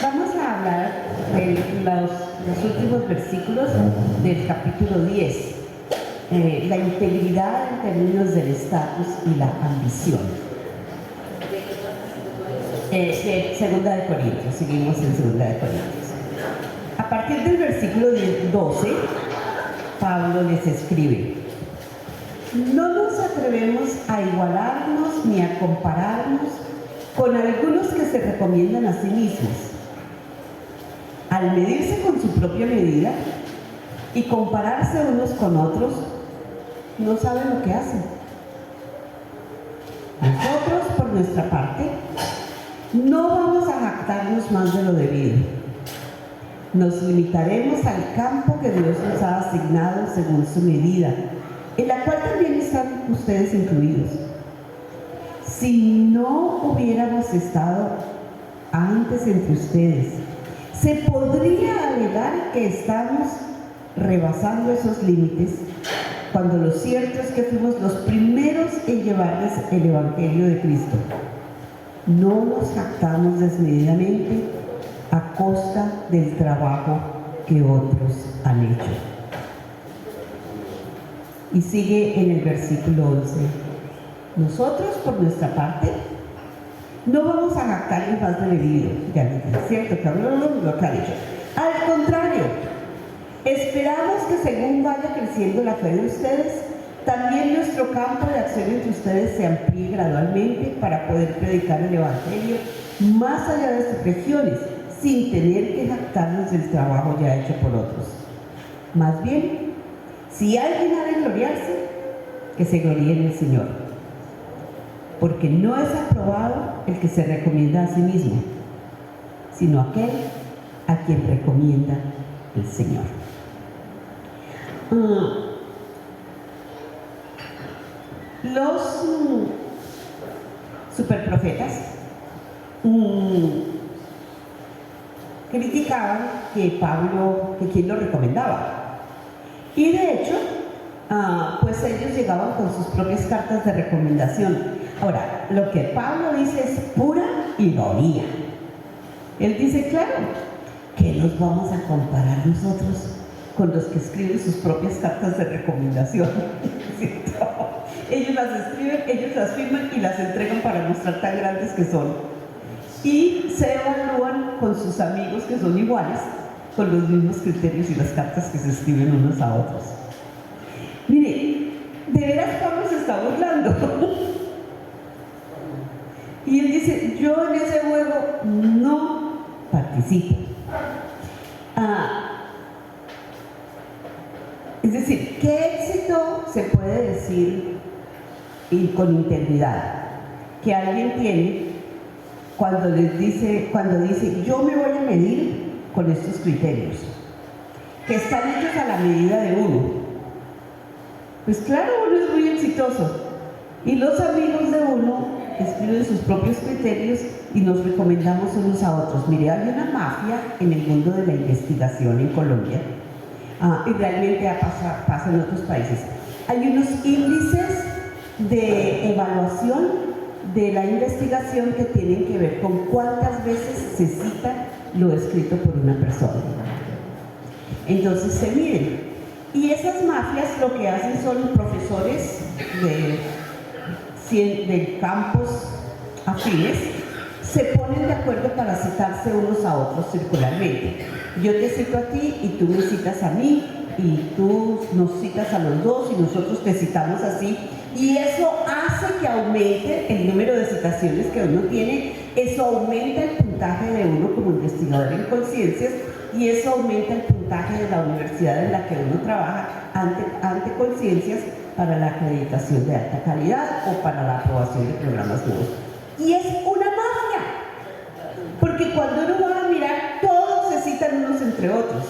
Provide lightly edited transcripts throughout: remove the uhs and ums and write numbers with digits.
Vamos a hablar de los últimos versículos del capítulo 10, la integridad en términos del estatus y la ambición. Segunda de Corintios, seguimos en Segunda de Corintios. A partir del versículo 12, Pablo les escribe: no nos atrevemos a igualarnos ni a compararnos con algunos que se recomiendan a sí mismos. Al medirse con su propia medida y compararse unos con otros, no saben lo que hacen. Nosotros, por nuestra parte, no vamos a jactarnos más de lo debido. Nos limitaremos al campo que Dios nos ha asignado según su medida, en la cual también están ustedes incluidos. Si no hubiéramos estado antes entre ustedes, se podría alegar que estamos rebasando esos límites, cuando lo cierto es que fuimos los primeros en llevarles el Evangelio de Cristo. No nos jactamos desmedidamente a costa del trabajo que otros han hecho. Y sigue en el versículo 11. Nosotros, por nuestra parte, no vamos a jactarnos más de debido. Ya les dije, ¿cierto? Que lo que ha dicho. Al contrario, esperamos que según vaya creciendo la fe de ustedes, también nuestro campo de acción entre ustedes se amplíe gradualmente para poder predicar el Evangelio más allá de sus regiones, sin tener que jactarnos del trabajo ya hecho por otros. Más bien, si alguien ha de gloriarse, que se gloríe en el Señor. Porque no es aprobado el que se recomienda a sí mismo, sino aquel a quien recomienda el Señor. Los superprofetas criticaban que Pablo, que quien lo recomendaba. Y de hecho, pues ellos llegaban con sus propias cartas de recomendación. Ahora, lo que Pablo dice es pura ironía. Él dice, claro, que nos vamos a comparar nosotros con los que escriben sus propias cartas de recomendación. Ellos las escriben, ellos las firman y las entregan para mostrar tan grandes que son. Y se evalúan con sus amigos que son iguales, con los mismos criterios y las cartas que se escriben unos a otros. Mire, de veras Pablo se está burlando. Y él dice, yo en ese juego no participo. Es decir, ¿qué éxito se puede decir y con integridad que alguien tiene cuando dice, yo me voy a medir con estos criterios, que están hechos a la medida de uno? Pues claro, uno es muy exitoso y los amigos de uno escriben sus propios criterios y nos recomendamos unos a otros. Mire, hay una mafia en el mundo de la investigación en Colombia, y realmente pasa en otros países. Hay unos índices de evaluación de la investigación que tienen que ver con cuántas veces se cita lo escrito por una persona. Entonces se miden. Y esas mafias lo que hacen son profesores de campos afines, se ponen de acuerdo para citarse unos a otros circularmente. Yo te cito a ti y tú me citas a mí, y tú nos citas a los dos y nosotros te citamos así, y eso hace que aumente el número de citaciones que uno tiene, eso aumenta el puntaje de uno como investigador en conciencias, y eso aumenta el puntaje de la universidad en la que uno trabaja ante conciencias para la acreditación de alta calidad o para la aprobación de programas nuevos. Y es una mafia, porque cuando uno va a mirar, todos se citan unos entre otros.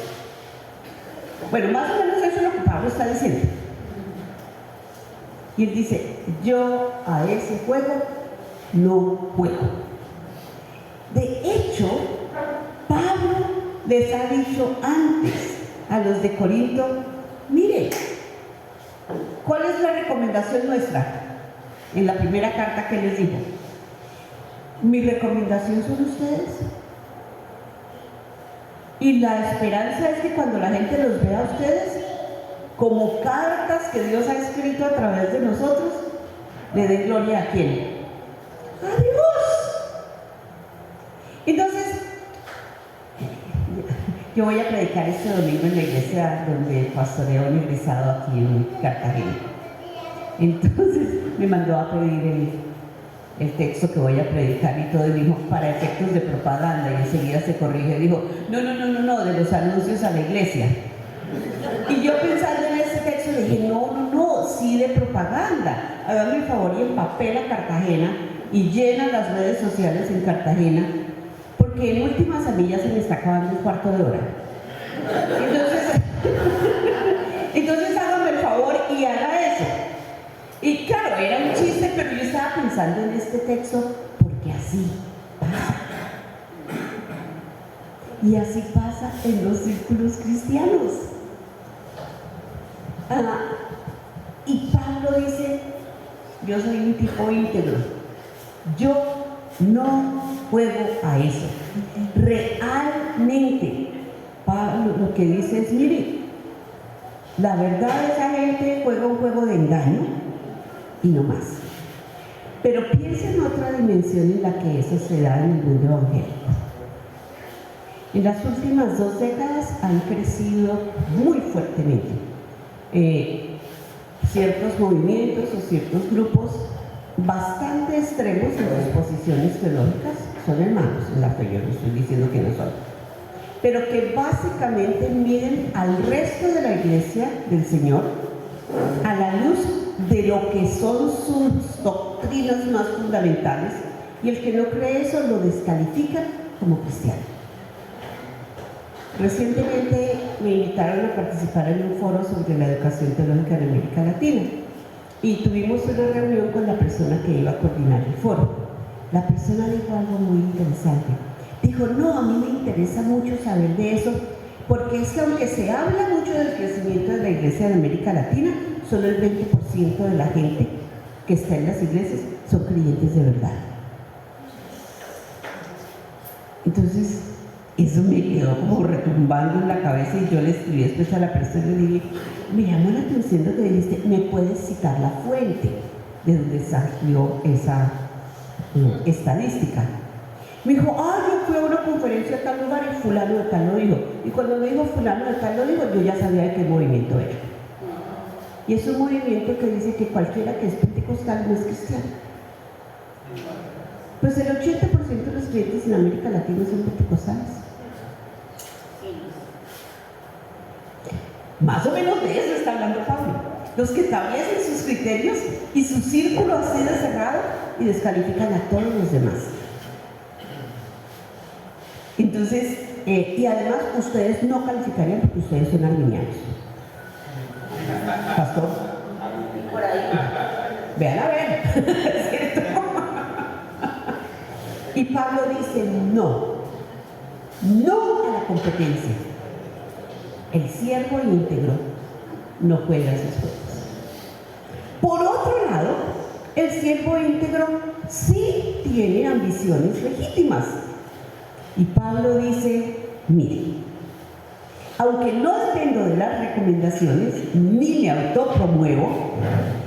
Bueno, más o menos eso es lo que Pablo está diciendo. Y él dice, yo a ese juego no juego. De hecho, Pablo les ha dicho antes a los de Corinto, mire, ¿cuál es la recomendación nuestra? En la primera carta que les dijo, mi recomendación son ustedes. Y la esperanza es que cuando la gente los vea a ustedes, como cartas que Dios ha escrito a través de nosotros, le den gloria a ¿quién? A Dios. Entonces, yo voy a predicar este domingo en la iglesia donde pastoreo un egresado aquí en Cartagena. Entonces me mandó a pedir el texto que voy a predicar y todo, y dijo, para efectos de propaganda, y enseguida se corrige, dijo, no, de los anuncios a la iglesia. Y yo pensando en ese texto le dije, no, sí de propaganda. Hágame el favor y empapela Cartagena y llena las redes sociales en Cartagena, porque en últimas a mí ya se me está acabando un cuarto de hora. Entonces hágame el favor y haga eso. Y claro, era un chiste, pero yo estaba pensando en este texto porque así pasa. Y así pasa en los círculos cristianos. Y Pablo dice, yo soy un tipo íntegro. Yo no juego a eso. Realmente, Pablo lo que dice es, mire, la verdad esa gente juega un juego de engaño y no más. Pero piensa en otra dimensión en la que eso se da en el mundo evangélico. En las últimas 2 décadas han crecido muy fuertemente ciertos movimientos o ciertos grupos bastante extremos en sus posiciones teológicas. Son hermanos en la fe, yo no estoy diciendo que no son, pero que básicamente miden al resto de la iglesia del Señor a la luz de lo que son sus doctrinas más fundamentales, y el que no cree eso lo descalifica como cristiano. Recientemente me invitaron a participar en un foro sobre la educación teológica en América Latina y tuvimos una reunión con la persona que iba a coordinar el foro. La persona dijo algo muy interesante. Dijo, no, a mí me interesa mucho saber de eso, porque es que aunque se habla mucho del crecimiento de la iglesia de América Latina, solo el 20% de la gente que está en las iglesias son creyentes de verdad. Entonces, eso me quedó como retumbando en la cabeza, y yo le escribí después a la persona y le dije, me llamó la atención lo que dijiste, ¿me puedes citar la fuente de donde salió esa estadística? Me dijo, yo fui a una conferencia a tal lugar y fulano de tal lo dijo. Y cuando me dijo fulano de tal lo dijo, yo ya sabía de qué movimiento era. Y es un movimiento que dice que cualquiera que es pentecostal no es cristiano. Pues el 80% de los creyentes en América Latina son pentecostales. Más o menos de eso está hablando Pablo. Los que establecen sus criterios y su círculo así de cerrado y descalifican a todos los demás. Entonces, y además ustedes no calificarían porque ustedes son arminianos. Pastor, por ahí. Vean a ver, ¿cierto? Y Pablo dice no a la competencia. El siervo íntegro no juega esos juegos. Por otro lado, el siervo íntegro sí tiene ambiciones legítimas. Y Pablo dice, mire, aunque no dependo de las recomendaciones, ni me autopromuevo,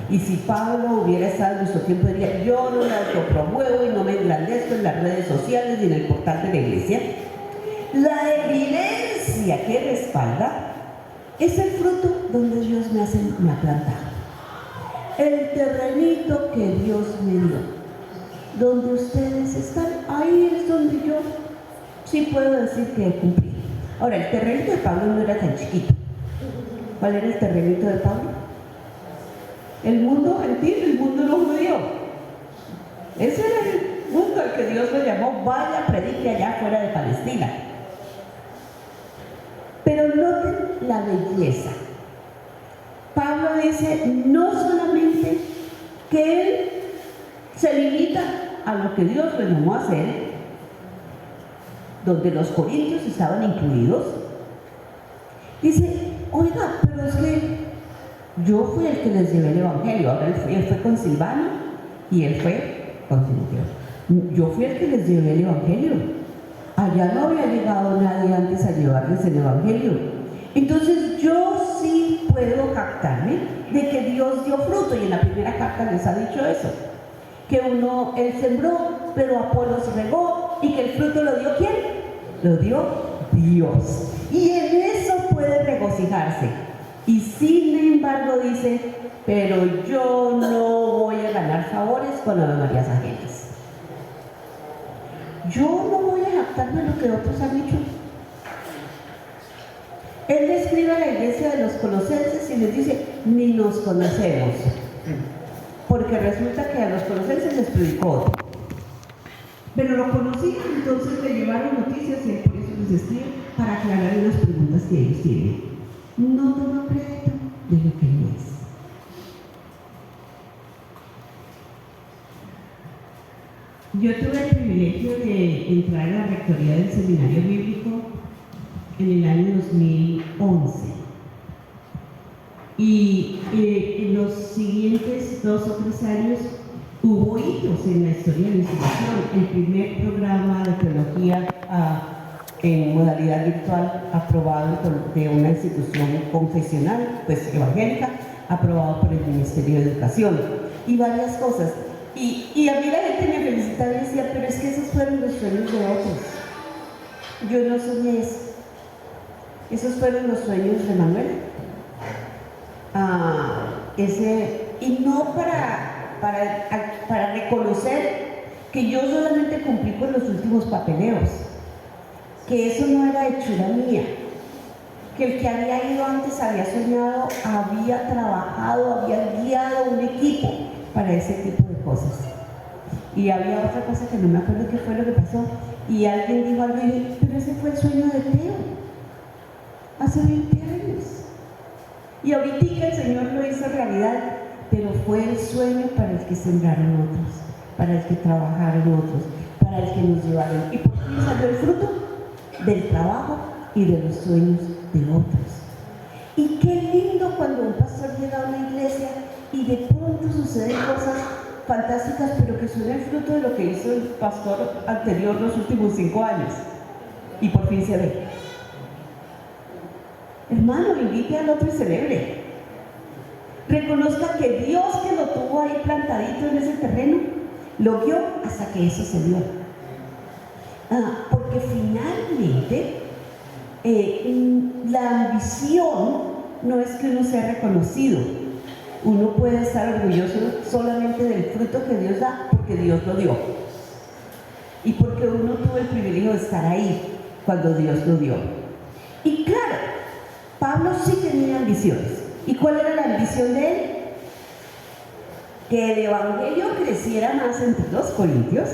y si Pablo hubiera estado en nuestro tiempo, diría, yo no me autopromuevo y no me engrandezco en las redes sociales ni en el portal de la iglesia, la evidencia que respalda es el fruto donde Dios me ha plantado. El terrenito que Dios me dio, donde ustedes están, ahí es donde yo sí puedo decir que he cumplido. Ahora, el terrenito de Pablo no era tan chiquito. ¿Cuál era el terrenito de Pablo? El mundo gentil, el mundo no judío. Ese era el mundo al que Dios lo llamó, vaya, predique allá fuera de Palestina. Pero noten la belleza. Pablo dice, no solamente que él se limita a lo que Dios lo llamó a hacer, donde los corintios estaban incluidos, dice, oiga, pero es que yo fui el que les llevé el evangelio. Ahora él fue con Silvano y él fue con Timoteo. Yo fui el que les llevé el evangelio. allá no había llegado nadie antes a llevarles el Evangelio. Entonces yo sí puedo captarme de que Dios dio fruto, y en la primera carta les ha dicho eso, que él sembró, pero Apolos regó, y que el fruto lo dio ¿quién? Lo dio Dios, y en eso puede regocijarse. Y sin embargo dice, pero yo no voy a ganar favores con Ave Marías ajenas. Yo no voy a jactarme lo que otros han hecho. Él le escribe a la iglesia de los Colosenses y les dice, ni nos conocemos, porque resulta que a los Colosenses les predicó otro, pero lo conocían, entonces le llevaron noticias y él por eso les escribe para aclarar las preguntas que ellos tienen. No toma crédito de lo que no es. Yo tuve el privilegio de entrar a la rectoría del seminario bíblico en el año 2011, y en los siguientes 2 o 3 años hubo hitos en la historia de la institución. El primer programa de teología en modalidad virtual aprobado de una institución confesional, pues evangélica, aprobado por el Ministerio de Educación, y varias cosas. Y a mí la gente me felicitaba y decía, pero es que esos fueron los sueños de otros. Yo no soñé eso. Esos fueron los sueños de Manuel. Y no para reconocer que yo solamente cumplí con los últimos papeleos, que eso no era hechura mía, que el que había ido antes había soñado, había trabajado, había guiado un equipo para ese tipo de cosas. Y había otra cosa que no me acuerdo qué fue lo que pasó, y alguien dijo algo y dije, pero ese fue el sueño de Teo hace 20 años, y ahorita el Señor lo hizo realidad, pero fue el sueño para el que sembraron otros, para el que trabajaron otros, para el que nos llevaron, y por fin salió el fruto del trabajo y de los sueños de otros. Y qué lindo cuando un pastor llega a una iglesia y de pronto suceden cosas fantásticas, pero que son el fruto de lo que hizo el pastor anterior los últimos 5 años, y por fin se ve. Hermano, invite al otro y celebre. Reconozca que Dios, que lo tuvo ahí plantadito en ese terreno, lo guió hasta que eso se dio. Porque finalmente la ambición no es que uno sea reconocido. Uno puede estar orgulloso solamente del fruto que Dios da, porque Dios lo dio, y porque uno tuvo el privilegio de estar ahí cuando Dios lo dio. Y claro, Pablo sí tenía ambiciones. ¿Y cuál era la ambición de él? Que el evangelio creciera más entre los corintios.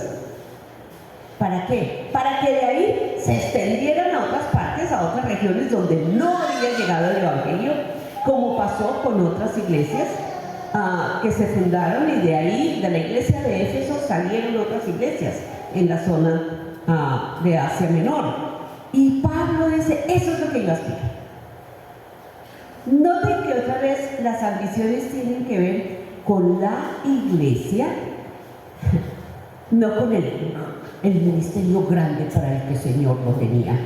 ¿Para qué? Para que de ahí se extendieran a otras partes, a otras regiones donde no había llegado el evangelio, como pasó con otras iglesias que se fundaron, y de ahí, de la iglesia de Éfeso, salieron otras iglesias en la zona de Asia Menor. Y Pablo dice, eso es lo que yo aspiro. Noten que otra vez las ambiciones tienen que ver con la iglesia, no con el ministerio grande para el que el Señor lo tenía.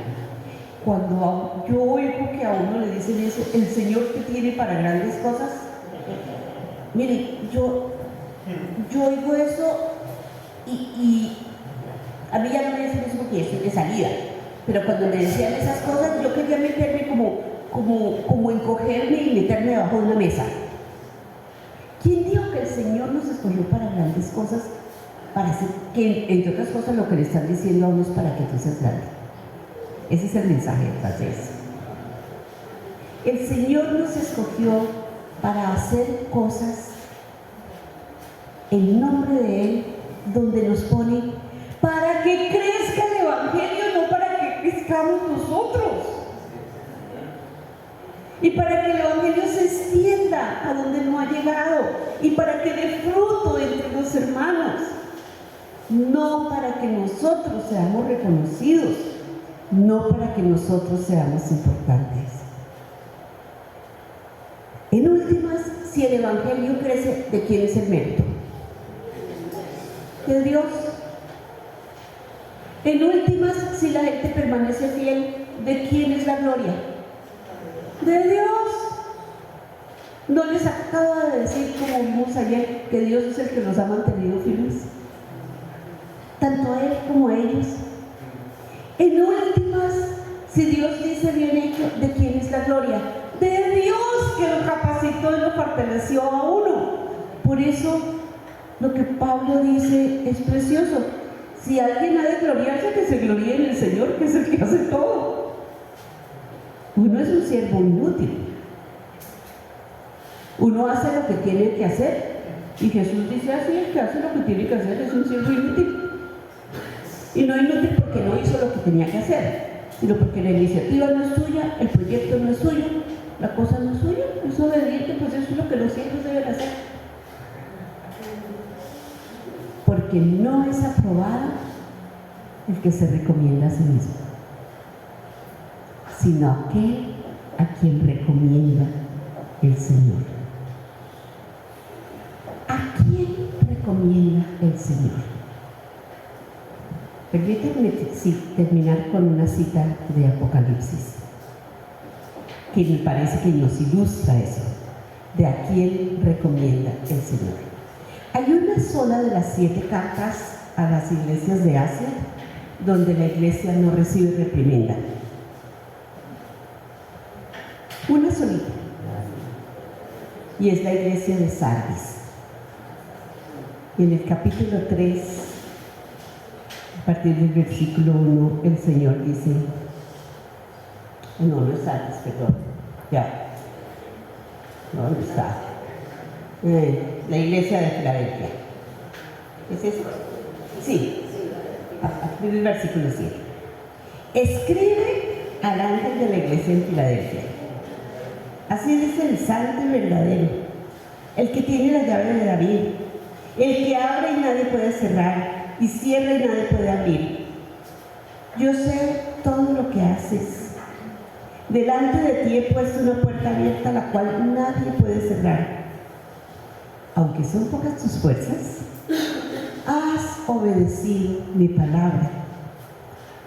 Cuando yo oigo que a uno le dicen eso, el Señor te tiene para grandes cosas, mire, yo oigo eso y a mí ya no me dicen eso porque estoy de salida, pero cuando me decían esas cosas yo quería meterme como encogerme y meterme debajo de una mesa. ¿Quién dijo que el Señor nos escogió para grandes cosas? Para hacer que, entre otras cosas, lo que le están diciendo a uno es para que tú seas grande. Ese es el mensaje detrás de eso. El Señor nos escogió para hacer cosas en nombre de Él, donde nos pone para que crezca el evangelio, no para que crezcamos nosotros. Y para que el evangelio se extienda a donde no ha llegado, y para que dé fruto entre los hermanos, no para que nosotros seamos reconocidos, no para que nosotros seamos importantes. En últimas, si el evangelio crece, ¿de quién es el mérito? De Dios. En últimas, si la gente permanece fiel, ¿de quién es la gloria? De Dios. ¿No les acaba de decir, como vimos ayer, que Dios es el que los ha mantenido firmes? Tanto a Él como a ellos. En últimas, si Dios dice bien hecho, ¿de quién es la gloria? De Dios, que lo capacitó y lo fortaleció a uno. Por eso, lo que Pablo dice es precioso. Si alguien ha de gloriarse, que se gloríe en el Señor, que es el que hace todo. Uno es un siervo inútil. Uno hace lo que tiene que hacer. Y Jesús dice así: el que hace lo que tiene que hacer es un siervo inútil. Y no inútil porque no hizo lo que tenía que hacer, sino porque la iniciativa no es suya, el proyecto no es suyo, la cosa no es suya, es obediente, pues eso es lo que los siervos deben hacer. Porque no es aprobado el que se recomienda a sí mismo, sino aquel a quien recomienda el Señor. ¿A quién recomienda el Señor? Permítanme terminar con una cita de Apocalipsis, que me parece que nos ilustra eso, de a quién recomienda el Señor. Hay una sola de las 7 cartas a las iglesias de Asia donde la iglesia no recibe reprimenda. Una solita. Y es la iglesia de Sardis. Y en el capítulo 3, a partir del versículo 1, el Señor dice, no es Sardis, perdón, ya, no está, la iglesia de Filadelfia. ¿Es eso? Sí, a partir del versículo 7. Escribe al ángel de la iglesia en Filadelfia. Así dice el santo y verdadero, el que tiene la llave de David, el que abre y nadie puede cerrar, y cierra y nadie puede abrir. Yo sé todo lo que haces. Delante de ti he puesto una puerta abierta, la cual nadie puede cerrar. Aunque son pocas tus fuerzas, has obedecido mi palabra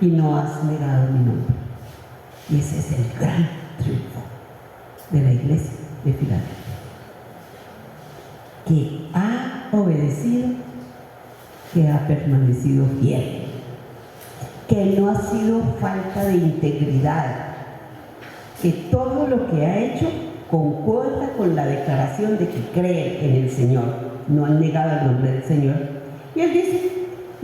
y no has negado mi nombre. Y ese es el gran triunfo de la iglesia de Filadelfia, que ha obedecido, que ha permanecido fiel, que no ha sido falta de integridad, que todo lo que ha hecho concuerda con la declaración de que cree en el Señor, no han negado el nombre del Señor. Y él dice,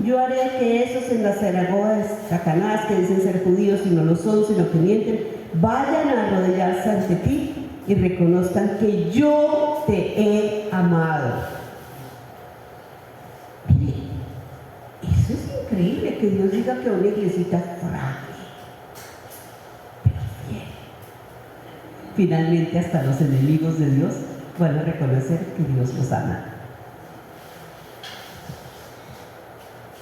yo haré que esos en las sinagogas de Satanás, que dicen ser judíos y no lo son, sino que mienten, vayan a arrodillarse ante ti y reconozcan que yo te he amado. Mire, eso es increíble, que Dios diga que una iglesita frágil, pero fiel. Finalmente hasta los enemigos de Dios van a reconocer que Dios los ama.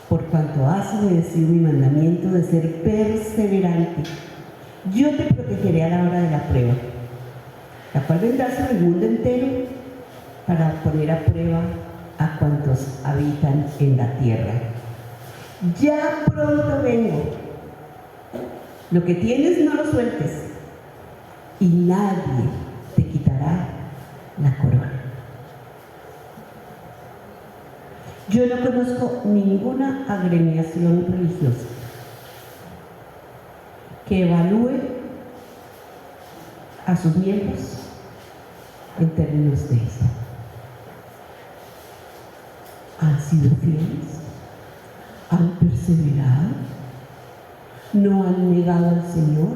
Por cuanto has obedecido mi mandamiento de ser perseverante, yo te protegeré a la hora de la prueba, la cual vendrá sobre el mundo entero para poner a prueba a cuantos habitan en la tierra. Ya pronto vengo. Lo que tienes no lo sueltes, y nadie te quitará la corona. Yo no conozco ninguna agremiación religiosa que evalúe a sus miembros en términos de eso. Han sido fieles, han perseverado, no han negado al Señor,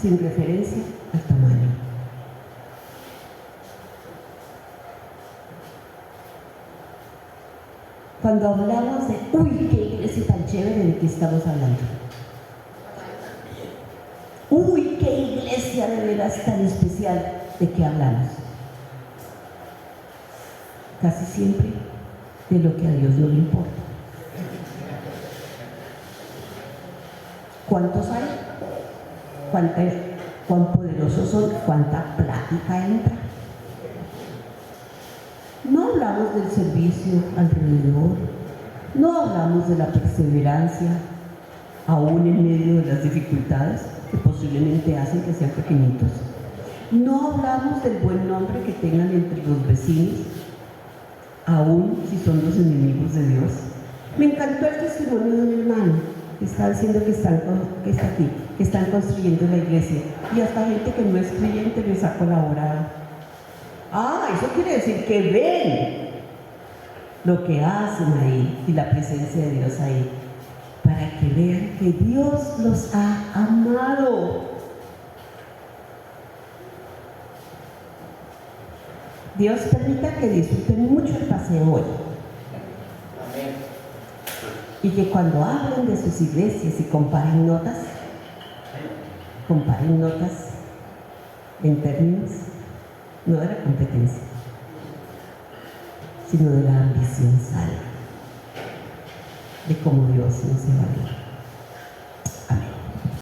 sin referencia al tamaño. Cuando hablamos de, uy, qué iglesia tan chévere, ¿de qué estamos hablando? Uy, qué iglesia de veras tan especial, ¿de qué hablamos? Casi siempre de lo que a Dios no le importa. ¿Cuántos hay? ¿Cuán poderosos son? ¿Cuánta plática entra? No hablamos del servicio alrededor, No hablamos de la perseverancia, aún en medio de las dificultades que posiblemente hacen que sean pequeñitos. No hablamos del buen nombre que tengan entre los vecinos, aún si son los enemigos de Dios. Me encantó el testimonio de un hermano que está diciendo que está aquí, que están construyendo la iglesia, y hasta gente que no es creyente les ha colaborado. Eso quiere decir que ven lo que hacen ahí y la presencia de Dios ahí, para que vean que Dios los ha amado. Dios permita que disfruten mucho el paseo hoy. Amén. Y que cuando hablen de sus iglesias y comparen notas en términos no de la competencia, sino de la ambición sana, de cómo Dios nos evalúa.